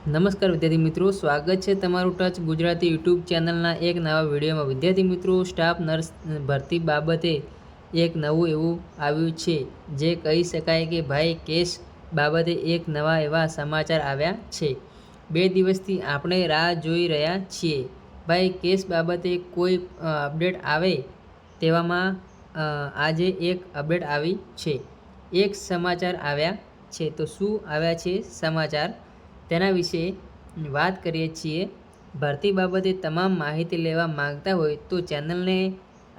નમસ્કાર વિદ્યાર્થી મિત્રો, સ્વાગત છે તમારું ટચ ગુજરાતી યુટ્યુબ ચેનલના એક નવા વિડીયોમાં। વિદ્યાર્થી મિત્રો, સ્ટાફ નર્સ ભરતી બાબતે એક નવું એવું આવ્યું છે, જે કહી શકાય કે ભાઈ કેસ બાબતે એક નવા એવા સમાચાર આવ્યા છે। 2 દિવસથી આપણે રાહ જોઈ રહ્યા છીએ ભાઈ કેસ બાબતે કોઈ અપડેટ આવે, તેવામાં આજે એક અપડેટ આવી છે, એક સમાચાર આવ્યા છે। તો શું આવ્યા છે સમાચાર, તેના વિશે વાત કરીએ છીએ। ભરતી બાબતે તમામ માહિતી લેવા માંગતા હોય તો ચેનલને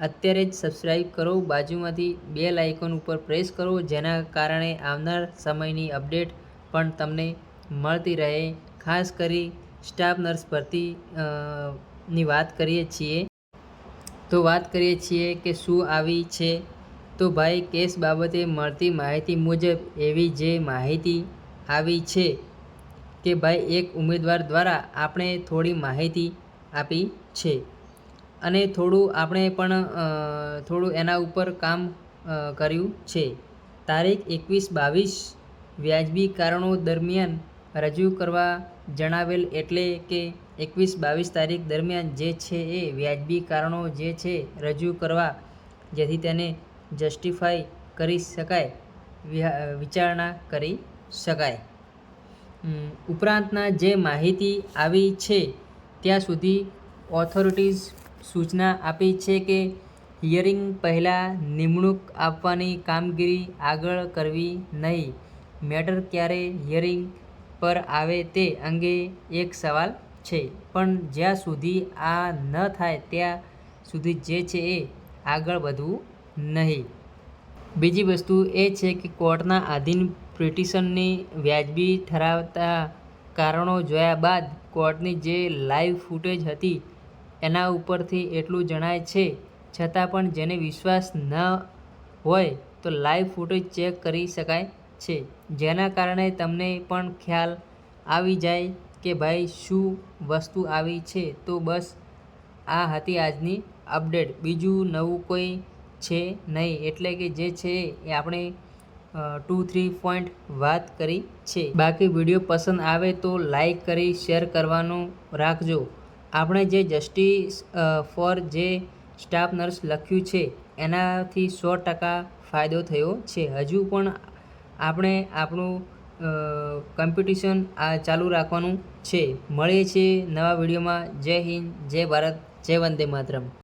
અત્યારે જ સબસ્ક્રાઈબ કરો, બાજુમાંથી બેલ આઇકોન ઉપર પ્રેસ કરો, જેના કારણે આવનાર સમયની અપડેટ પણ તમને મળતી રહે। ખાસ કરી સ્ટાફ નર્સ ભરતી ની વાત કરીએ છીએ તો વાત કરીએ છીએ કે શું આવી છે। તો ભાઈ કેસ બાબતે મળતી માહિતી મુજબ એવી જે માહિતી આવી છે કે ભાઈ એક ઉમેદવાર દ્વારા આપણે થોડી માહિતી આપી છે અને થોડું આપણે પણ થોડું એના ઉપર કામ કર્યું છે। તારીખ 21-22 વ્યાજબી કારણો દરમિયાન રજૂ કરવા જણાવેલ, એટલે કે 21-22 તારીખ દરમિયાન જે છે એ વ્યાજબી કારણો જે છે રજૂ કરવા, જેથી તેને જસ્ટિફાઈ કરી શકાય, વિચારણા કરી શકાય। ઉપરાંતના જે માહિતી આવી છે ત્યાં સુધી ઓથોરિટીઝ સૂચના આપી છે કે હિયરિંગ પહેલાં નિમણૂક આપવાની કામગીરી આગળ કરવી નહીં। મેટર ક્યારે હિયરિંગ પર આવે તે અંગે એક સવાલ છે, પણ જ્યાં સુધી આ ન થાય ત્યાં સુધી જે છે એ આગળ વધવું નહીં। બીજી વસ્તુ એ છે કે કોર્ટના આધીન પિટિશનની વ્યાજબી ઠરાવતા કારણો જોયા બાદ કોર્ટની જે લાઈવ ફૂટેજ હતી એના ઉપરથી એટલું જણાય છે, છતાં પણ જેને વિશ્વાસ ન હોય તો લાઈવ ફૂટેજ ચેક કરી શકાય છે, જેના કારણે તમને પણ ખ્યાલ આવી જાય કે ભાઈ શું વસ્તુ આવી છે। તો બસ આ હતી આજની અપડેટ, બીજું નવું કોઈ છે નહીં, એટલે કે જે છે એ આપણે 2-3 પોઈન્ટ વાત કરી છે। બાકી વિડીયો પસંદ આવે તો લાઈક કરી શેર કરવાનું રાખજો। આપણે જે જસ્ટિસ ફોર જે સ્ટાફ નર્સ લખ્યું છે એનાથી 100% ફાયદો થયો છે। હજુ પણ આપણે આપણું કોમ્પિટિશન ચાલુ રાખવાનું છે। મળીએ છીએ નવા વિડીયોમાં। જય હિન્દ, જય ભારત, જય વંદે માતરમ।